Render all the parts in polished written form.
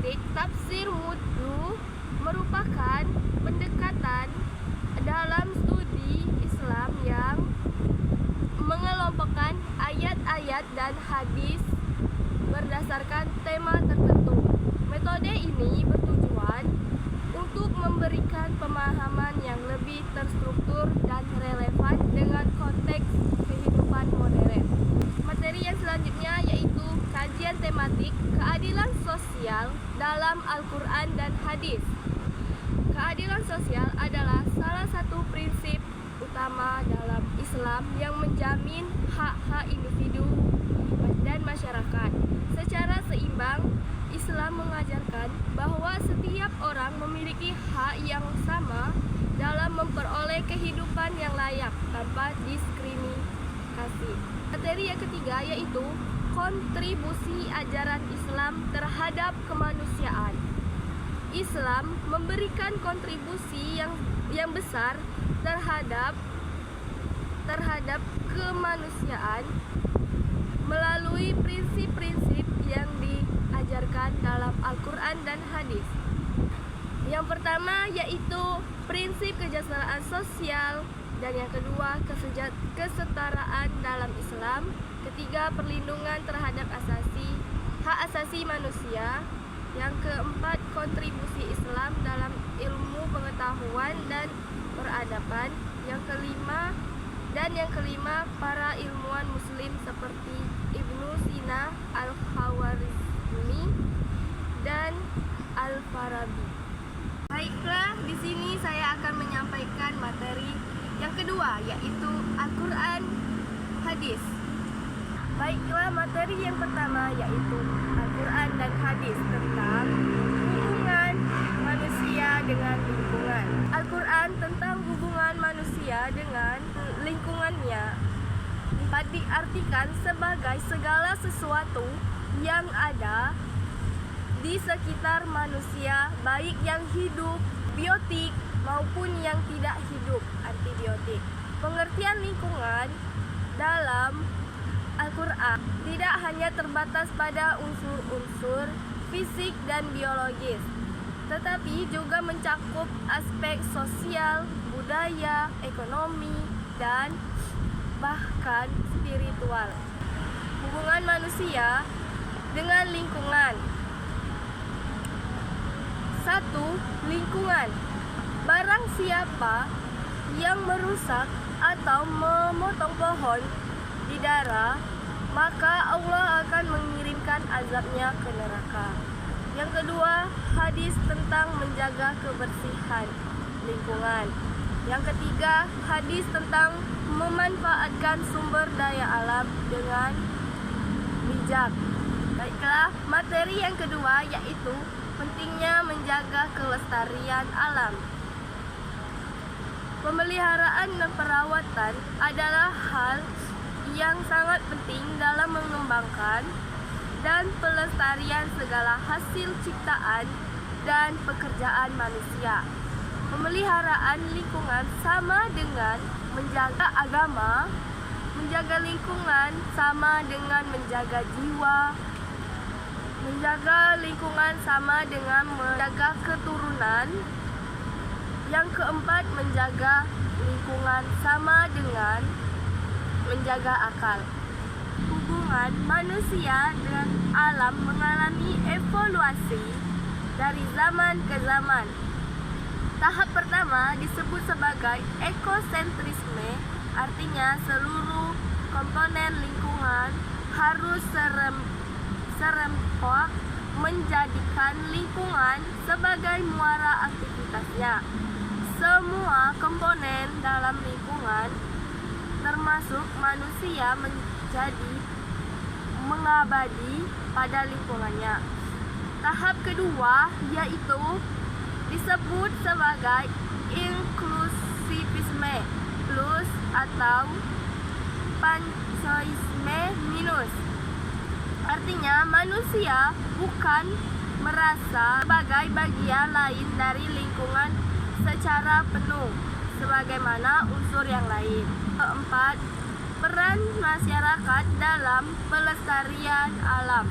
tematik tafsir mudhu merupakan pendekatan dalam studi Islam yang mengelompokkan ayat-ayat dan hadis berdasarkan tema tertentu. Metode ini bertujuan untuk memberikan pemahaman yang lebih terstruktur dan relevan dengan konteks kehidupan modern. Materi yang selanjutnya yaitu kajian tematik keadilan sosial dalam Al-Quran dan hadis. Keadilan sosial adalah salah satu prinsip utama dalam Islam yang menjamin hak-hak individu dan masyarakat. Secara seimbang, Islam mengajarkan bahwa setiap orang memiliki hak yang sama dalam memperoleh kehidupan yang layak tanpa diskriminasi. Materi yang ketiga yaitu kontribusi ajaran Islam terhadap kemanusiaan. Islam memberikan kontribusi yang besar terhadap kemanusiaan melalui prinsip-prinsip yang diajarkan dalam Al-Quran dan hadis. Yang pertama yaitu prinsip kesejahteraan sosial, dan yang kedua kesetaraan dalam Islam. Ketiga, perlindungan terhadap hak asasi manusia. Yang keempat, kontribusi Islam dalam ilmu pengetahuan dan peradaban. Yang kelima, para ilmuwan muslim seperti Ibnu Sina, Al-Khawarizmi, dan Al-Farabi. Baiklah, di sini saya akan menyampaikan materi yang kedua yaitu Al-Quran hadis. Baiklah, materi yang pertama yaitu Al-Quran dan hadis tentang hubungan manusia dengan lingkungan. Al-Quran tentang hubungan manusia dengan lingkungannya dapat diartikan sebagai segala sesuatu yang ada di sekitar manusia, baik yang hidup, biotik, maupun yang tidak hidup, antibiotik. Pengertian lingkungan dalam Al-Quran tidak hanya terbatas pada unsur-unsur fisik dan biologis, tetapi juga mencakup aspek sosial, budaya, ekonomi, dan bahkan spiritual. Hubungan manusia dengan lingkungan. 1. Lingkungan. Barang siapa yang merusak atau memotong pohon di darat, maka Allah akan mengirimkan azabnya ke neraka. Yang kedua, hadis tentang menjaga kebersihan lingkungan. Yang ketiga, hadis tentang memanfaatkan sumber daya alam dengan bijak. Baiklah, materi yang kedua yaitu pentingnya menjaga kelestarian alam. Pemeliharaan dan perawatan adalah hal yang sangat penting dalam mengembangkan dan pelestarian segala hasil ciptaan dan pekerjaan manusia. Pemeliharaan lingkungan sama dengan menjaga agama, menjaga lingkungan sama dengan menjaga jiwa, menjaga lingkungan sama dengan menjaga keturunan. Yang keempat, menjaga lingkungan sama dengan menjaga akal. Hubungan manusia dengan alam mengalami evolusi dari zaman ke zaman. Tahap pertama disebut sebagai ekosentrisme, artinya seluruh komponen lingkungan harus serempak menjadikan lingkungan sebagai muara aktivitasnya. Semua komponen dalam lingkungan, termasuk manusia, menjadi mengabadi pada lingkungannya. Tahap kedua yaitu disebut sebagai inklusivisme plus atau panseisme minus. Artinya manusia bukan merasa sebagai bagian lain dari lingkungan secara penuh sebagaimana unsur yang lain. Keempat, peran masyarakat dalam pelestarian alam.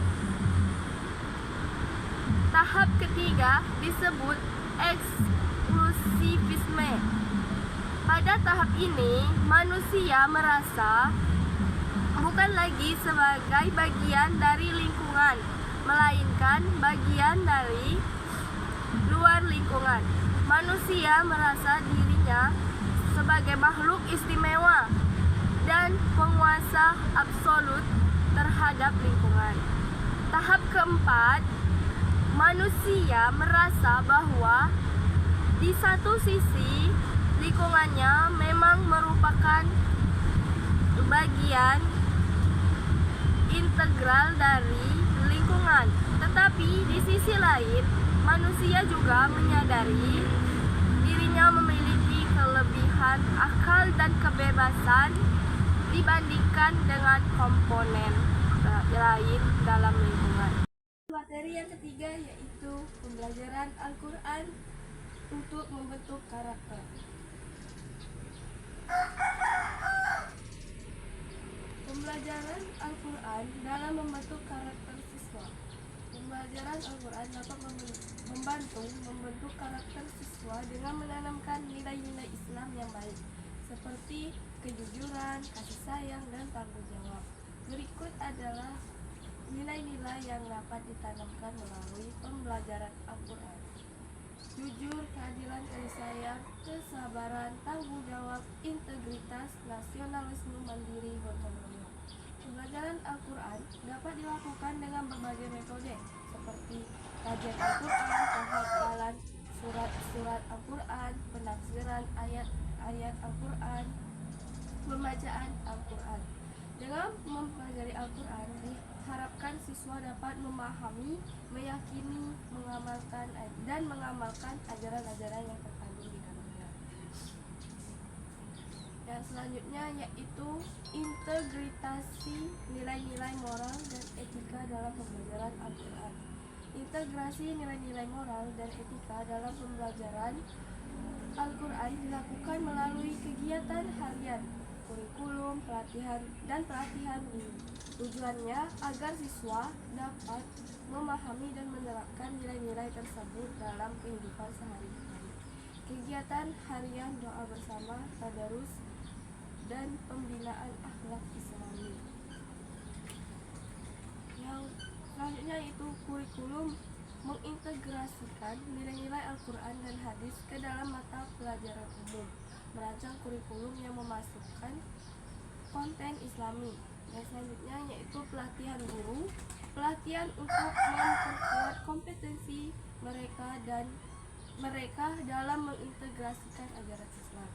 Tahap ketiga disebut eksklusivisme. Pada tahap ini, manusia merasa bukan lagi sebagai bagian dari lingkungan, melainkan bagian dari luar lingkungan. Manusia merasa dirinya sebagai makhluk istimewa dan penguasa absolut terhadap lingkungan. Tahap keempat, manusia merasa bahwa di satu sisi lingkungannya memang merupakan bagian integral dari lingkungan, tetapi di sisi lain manusia juga menyadari dirinya memiliki kelebihan akal dan kebebasan dibandingkan dengan komponen lain dalam lingkungan. Materi yang ketiga yaitu pembelajaran Al-Quran untuk membentuk karakter. Pembelajaran Al-Quran dalam membentuk karakter siswa. Pembelajaran Al-Quran dapat membantu membentuk karakter siswa dengan menanamkan nilai-nilai Islam yang baik, seperti kejujuran, kasih sayang, dan tanggung jawab. Berikut adalah nilai-nilai yang dapat ditanamkan melalui pembelajaran Al-Quran. Jujur, keadilan, kasih sayang, kesabaran, tanggung jawab, integritas, nasionalisme, mandiri, gotong royong. Pembelajaran Al-Quran dapat dilakukan dengan berbagai metode, seperti kajian Al-Quran, penghafalan surat-surat Al-Quran, penafsiran ayat-ayat Al-Quran, pembacaan Al-Quran. Dengan mempelajari Al-Quran, diharapkan siswa dapat memahami, meyakini, mengamalkan ajaran-ajaran yang terkandung di dalamnya. Yang selanjutnya yaitu integritasi nilai-nilai moral dan etika dalam pembelajaran Al-Quran. Integrasi nilai-nilai moral dan etika dalam pembelajaran Al-Quran dilakukan melalui kegiatan harian, kurikulum, pelatihan minggu. Tujuannya agar siswa dapat memahami dan menerapkan nilai-nilai tersebut dalam kehidupan sehari-hari. Kegiatan harian, doa bersama, tadarus, dan pembinaan akhlak Islami. Yang selanjutnya itu kurikulum, mengintegrasikan nilai-nilai Al-Quran dan hadis ke dalam mata pelajaran umum, merancang kurikulum yang memasukkan konten Islami. Yang selanjutnya yaitu pelatihan guru, pelatihan untuk memperkuat kompetensi mereka dalam mengintegrasikan ajaran Islam.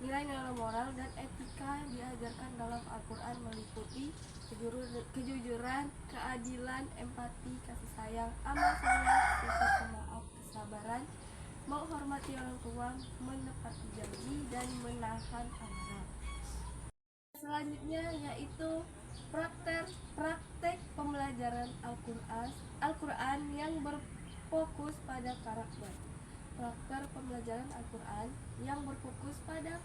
Nilai-nilai moral dan etika diajarkan dalam Al-Quran meliputi kejujuran, keadilan, empati, kasih sayang, amal soleh, sifat pemaaf, kesabaran, menghormati orang tua, menepati janji, dan menahan amarah. Selanjutnya yaitu praktek pembelajaran Al-Quran yang berfokus pada karakter. Praktek pembelajaran Al-Quran yang berfokus pada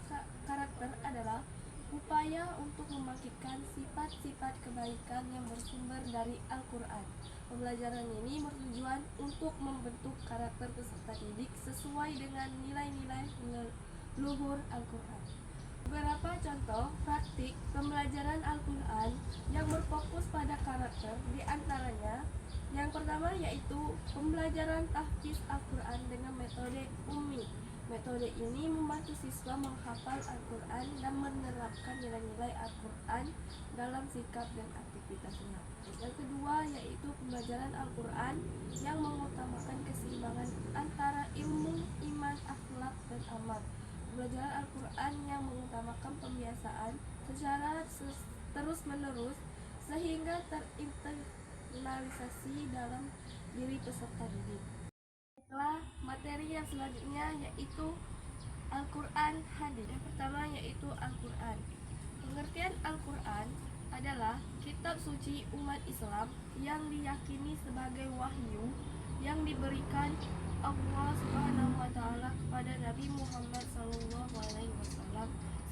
karakter adalah upaya untuk membangkitkan sifat-sifat kebaikan yang bersumber dari Al-Quran. Pembelajaran ini bertujuan untuk membentuk karakter peserta didik sesuai dengan nilai-nilai luhur Al-Quran. Beberapa contoh praktik pembelajaran Al-Quran yang berfokus pada karakter diantaranya: yang pertama yaitu pembelajaran tahfiz Al-Quran dengan metode ummi. Metode ini membantu siswa menghafal Al-Quran dan menerapkan nilai-nilai Al-Quran dalam sikap dan aktivitasnya. Yang kedua yaitu pembelajaran Al-Quran yang mengutamakan keseimbangan antara ilmu, iman, akhlak, dan amal. Pembelajaran Al-Quran yang mengutamakan pembiasaan secara terus-menerus sehingga terinternalisasi dalam diri peserta didik. Setelah materi yang selanjutnya yaitu Al-Quran hadis. Yang pertama yaitu Al-Quran. Pengertian Al-Quran adalah kitab suci umat Islam yang diyakini sebagai wahyu yang diberikan Allah Subhanahu wa taala kepada Nabi Muhammad SAW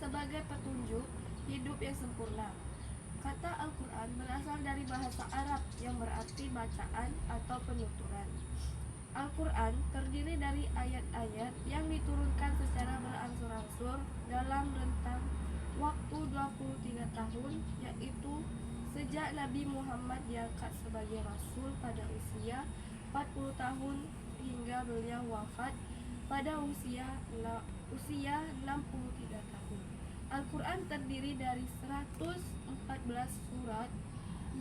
sebagai petunjuk hidup yang sempurna. Kata Al-Quran berasal dari bahasa Arab yang berarti bacaan atau penuturan. Al-Quran terdiri dari ayat-ayat yang diturunkan secara berangsur-angsur dalam rentang waktu 23 tahun, yaitu sejak Nabi Muhammad diangkat sebagai Rasul pada usia 40 tahun hingga beliau wafat pada usia 63 tahun. Al-Quran terdiri dari 114 surat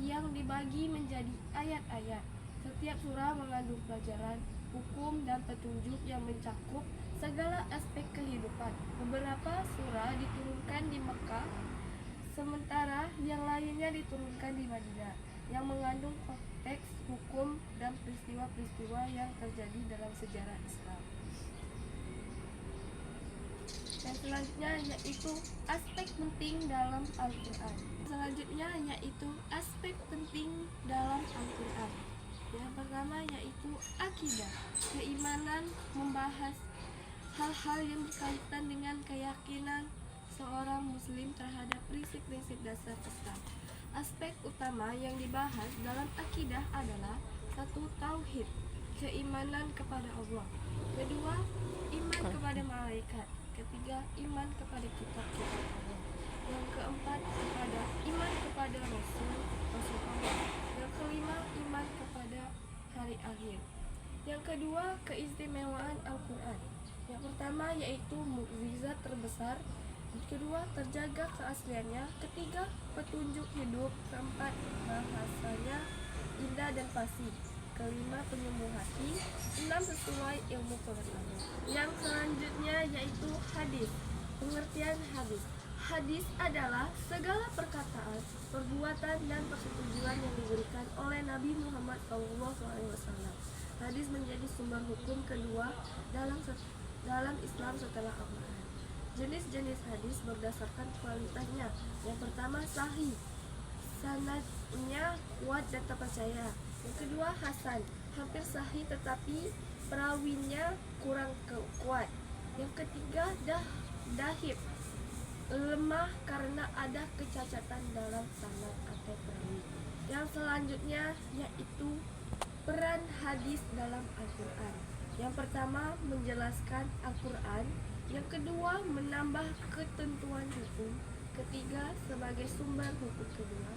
yang dibagi menjadi ayat-ayat. Setiap surah mengandung pelajaran, hukum, dan petunjuk yang mencakup segala aspek kehidupan. Beberapa surah diturunkan di Mekah, sementara yang lainnya diturunkan di Madinah, yang mengandung konteks hukum dan peristiwa-peristiwa yang terjadi dalam sejarah Islam. Yang selanjutnya yaitu aspek penting dalam Al-Quran. Yang pertama yaitu akidah. Keimanan membahas hal-hal yang berkaitan dengan keyakinan seorang muslim terhadap prinsip-prinsip dasar Islam. Aspek utama yang dibahas dalam akidah adalah: 1. Tauhid, keimanan kepada Allah. 2. Iman kepada malaikat. 3. Iman kepada kitab-kitab Allah. Yang keempat, iman kepada Rasul Allah. Yang kelima, iman kepada hari akhir. Yang kedua, keistimewaan Al-Quran. Yang pertama yaitu mukjizat terbesar. Yang kedua, terjaga keasliannya. Ketiga, petunjuk hidup. Keempat, bahasanya indah dan fasih. Kelima, penyembuh hati. 6, sesuai ilmu pengetahuan. Yang selanjutnya yaitu hadis. Pengertian hadis. Hadis adalah segala perkataan, perbuatan, dan persetujuan yang diberikan oleh Nabi Muhammad SAW. Hadis menjadi sumber hukum kedua dalam Islam setelah Al-Quran. Jenis-jenis hadis berdasarkan kualitasnya. Yang pertama, sahih, sanadnya kuat dan terpercaya. Yang kedua, hasan, hampir sahih tetapi perawinya kurang kuat. Yang ketiga, dahif, lemah karena ada kecacatan dalam sanad atau perawi. Yang selanjutnya yaitu peran hadis dalam Al-Quran. Yang pertama, menjelaskan Al-Quran. Yang kedua, menambah ketentuan hukum. Ketiga, sebagai sumber hukum kedua.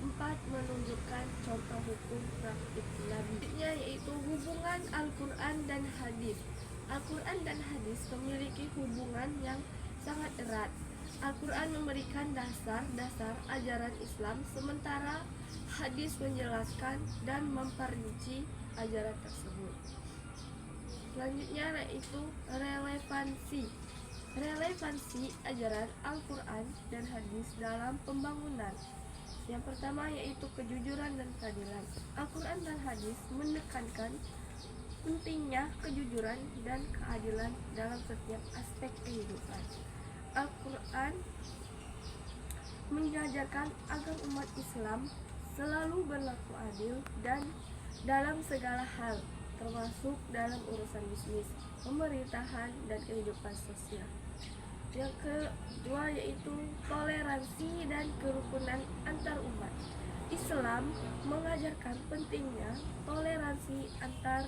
4, menunjukkan contoh hukum praktik Nabi. Yaitu hubungan Al-Quran dan hadis. Al-Quran dan hadis memiliki hubungan yang sangat erat. Al-Quran memberikan dasar-dasar ajaran Islam, sementara hadis menjelaskan dan memperinci ajaran tersebut. Selanjutnya yaitu relevansi ajaran Al-Quran dan hadis dalam pembangunan. Yang pertama yaitu kejujuran dan keadilan. Al-Quran dan hadis menekankan pentingnya kejujuran dan keadilan dalam setiap aspek kehidupan. Al-Quran mengajarkan agar umat Islam selalu berlaku adil dan dalam segala hal, termasuk dalam urusan bisnis, pemerintahan, dan kehidupan sosial. Yang kedua yaitu toleransi dan kerukunan antar umat. Islam mengajarkan pentingnya toleransi antar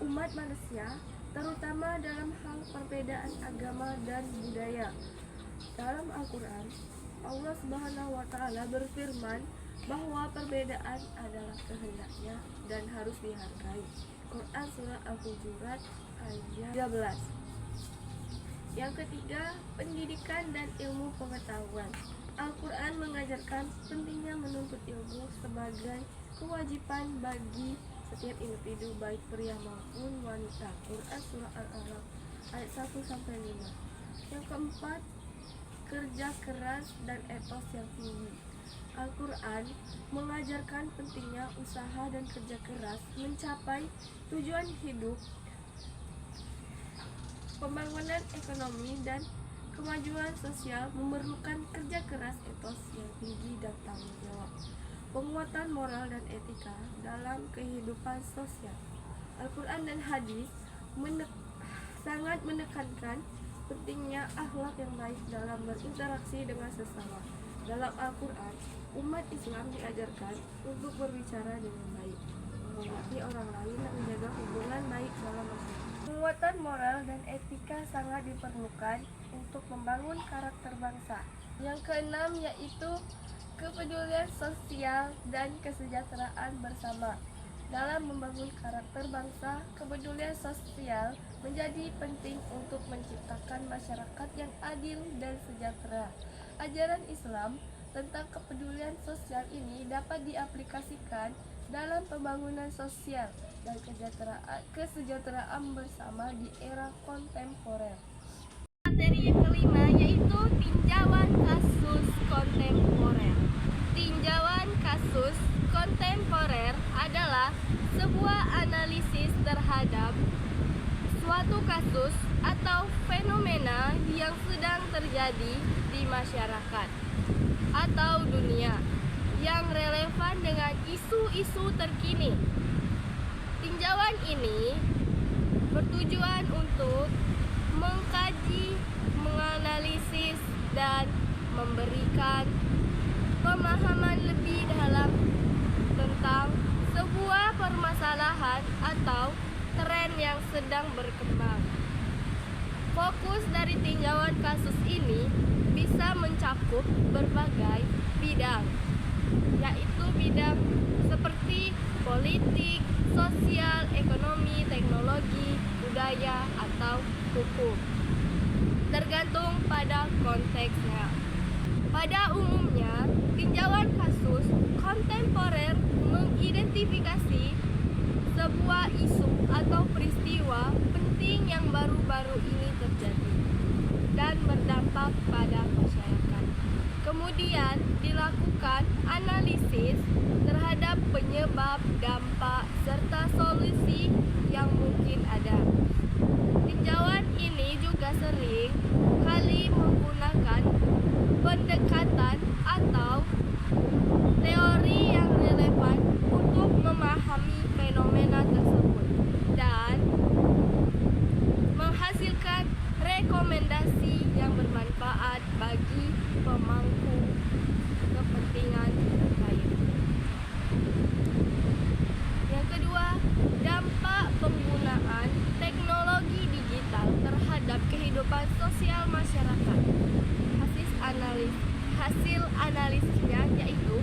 umat manusia, terutama dalam hal perbedaan agama dan budaya. Dalam Al-Quran, Allah Subhanahu wa Ta'ala berfirman bahwa perbedaan adalah kehendaknya dan harus dihargai. Quran Surah Al-Hujurat ayat 13. Yang ketiga, pendidikan dan ilmu pengetahuan. Al-Quran mengajarkan pentingnya menuntut ilmu sebagai kewajiban bagi setiap individu, baik pria maupun wanita. Quran Surah Al-Alaq ayat 1-5. Yang keempat, kerja keras dan etos yang tinggi. Al-Quran mengajarkan pentingnya usaha dan kerja keras mencapai tujuan hidup, pembangunan ekonomi, dan kemajuan sosial memerlukan kerja keras, etos yang tinggi, dan tanggung jawab. Penguatan moral dan etika dalam kehidupan sosial. Al-Quran dan hadis sangat menekankan pentingnya akhlak yang baik dalam berinteraksi dengan sesama. Dalam Al-Quran, umat Islam diajarkan untuk berbicara dengan baik. menghormati orang lain dan menjaga hubungan baik dalam masyarakat. Penguatan moral dan etika sangat diperlukan untuk membangun karakter bangsa. Yang keenam yaitu kepedulian sosial dan kesejahteraan bersama. Dalam membangun karakter bangsa, kepedulian sosial menjadi penting untuk menciptakan masyarakat yang adil dan sejahtera. Ajaran Islam tentang kepedulian sosial ini dapat diaplikasikan dalam pembangunan sosial dan kesejahteraan bersama di era kontemporer. Materi yang kelima yaitu tinjauan kasus kontemporer. Tinjauan kasus kontemporer adalah sebuah analisis terhadap suatu kasus atau fenomena yang sedang terjadi di masyarakat atau dunia yang relevan dengan isu-isu terkini. Tinjauan ini bertujuan untuk mengkaji, menganalisis, dan memberikan pemahaman lebih dalam tentang sebuah permasalahan atau tren yang sedang berkembang. Fokus dari tinjauan kasus ini bisa mencakup berbagai bidang, yaitu bidang seperti politik, sosial, ekonomi, teknologi, budaya, atau hukum, tergantung pada konteksnya. Pada umumnya, tinjauan kasus kontemporer mengidentifikasi sebuah isu atau peristiwa penting yang baru-baru ini terjadi dan berdampak pada masyarakat. Kemudian dilakukan analisis terhadap penyebab, dampak, serta solusi yang mungkin ada. Tinjauan ini juga sering kali menggunakan pendekatan atau teori yang relevan untuk memahami fenomena tersebut dan menghasilkan rekomendasi yang bermanfaat bagi pemangku kepentingan terkait. Yang kedua, dampak penggunaan teknologi digital terhadap kehidupan sosial masyarakat. Hasil analisisnya yaitu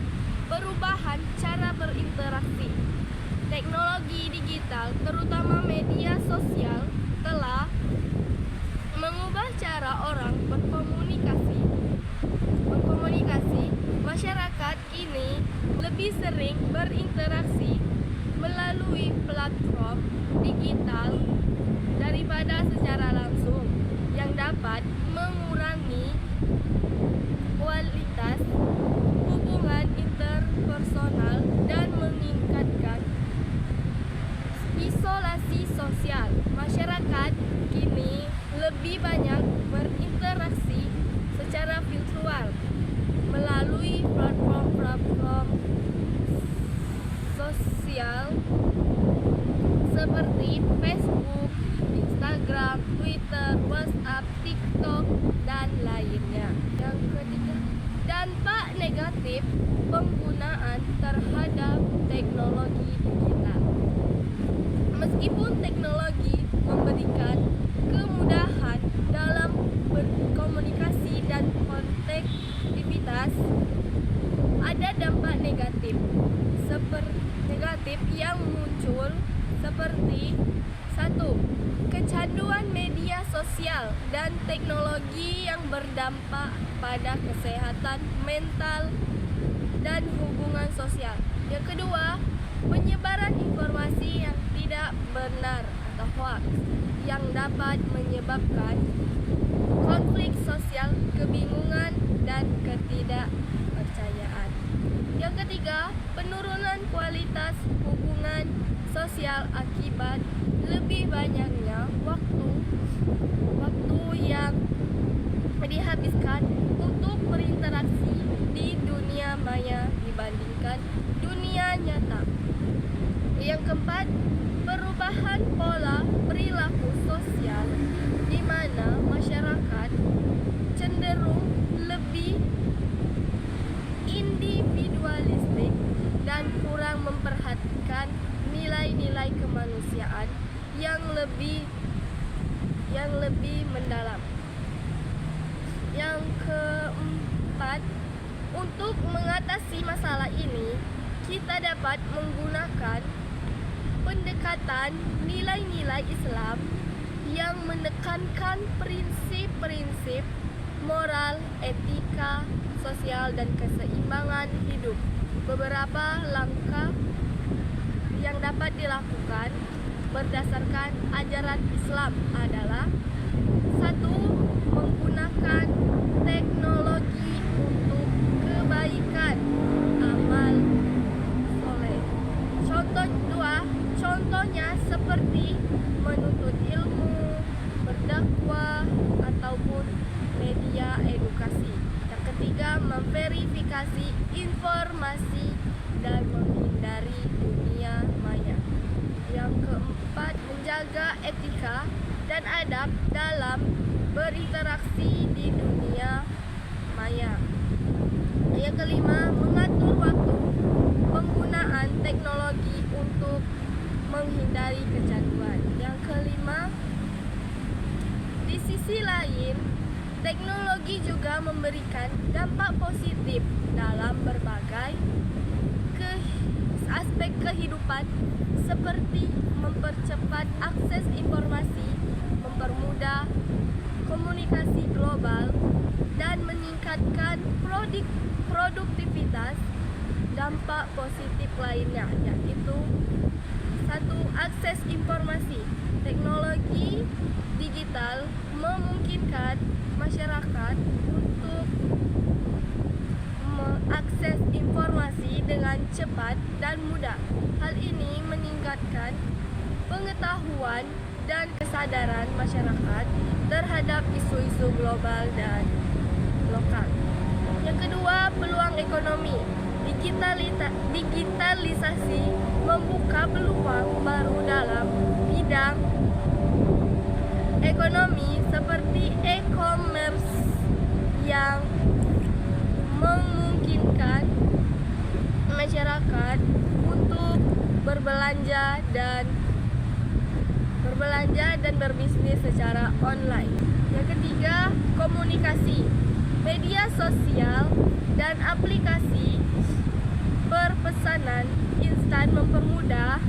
perubahan cara berinteraksi. Teknologi digital, terutama media sosial, telah mengubah cara orang berkomunikasi. Masyarakat kini lebih sering berinteraksi melalui platform digital daripada secara langsung, yang dapat mengurangi kualitas hubungan interpersonal dan meningkatkan isolasi sosial. Masyarakat kini lebih banyak berinteraksi secara virtual melalui platform sosial seperti Facebook, Instagram, Twitter, WhatsApp, TikTok, dan lainnya. Yang ketiga, dampak negatif penggunaan terhadap teknologi digital. Meskipun teknologi memberikan kemudahan dalam berkomunikasi dan konektivitas, ada dampak negatif yang muncul seperti 1. Kecanduan media sosial dan teknologi yang berdampak pada kesehatan mental dan hubungan sosial. Yang kedua, penyebaran informasi yang tidak benar atau hoax yang dapat menyebabkan konflik sosial, kebingungan, dan ketidakpercayaan. Yang ketiga, penurunan kualitas hubungan sosial akibat lebih banyaknya waktu yang dihabiskan untuk berinteraksi di dunia maya dibandingkan dunia nyata. Yang keempat, perubahan pola perilaku sosial di mana masyarakat cenderung lebih individualistik dan kurang memperhatikan nilai Untuk mengatasi masalah ini, kita dapat menggunakan pendekatan nilai-nilai Islam yang menekankan prinsip-prinsip moral, etika, sosial, dan keseimbangan hidup. Beberapa langkah yang dapat dilakukan berdasarkan ajaran Islam adalah: 1. Menggunakan teknologi untuk kebaikan, amal soleh. Contohnya seperti menuntut ilmu, berdakwah, ataupun media edukasi. Yang ketiga, memverifikasi informasi dan menghindari dunia maya. Yang keempat, menjaga etika dan adab dalam berinteraksi di dunia maya. Yang kelima, mengatur waktu penggunaan teknologi untuk menghindari kecanduan. Yang kelima, di sisi lain, teknologi juga memberikan dampak positif dalam berbagai aspek kehidupan, seperti mempercepat akses informasi, mempermudah komunikasi global, dan meningkatkan produktivitas. Dampak positif lainnya yaitu: 1. Akses informasi. Teknologi digital memungkinkan masyarakat untuk mengakses informasi dengan cepat dan mudah. Hal ini meningkatkan pengetahuan dan kesadaran masyarakat terhadap isu-isu global dan lokal. Yang kedua, peluang ekonomi. Digitalisasi membuka peluang baru dalam bidang ekonomi seperti e-commerce yang memungkinkan masyarakat untuk berbelanja dan berbisnis secara online. Yang ketiga, komunikasi. Media sosial dan aplikasi perpesanan instan mempermudah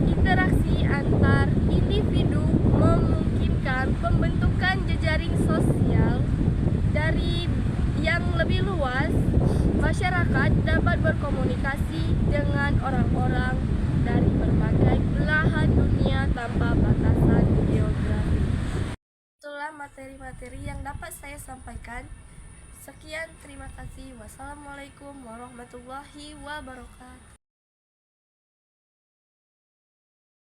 interaksi antar individu, memungkinkan pembentukan jejaring sosial dari yang lebih luas. Masyarakat dapat berkomunikasi dengan orang-orang dari berbagai belahan dunia tanpa batasan geografi. Itulah materi-materi yang dapat saya sampaikan. Sekian, terima kasih. Wassalamualaikum warahmatullahi wabarakatuh.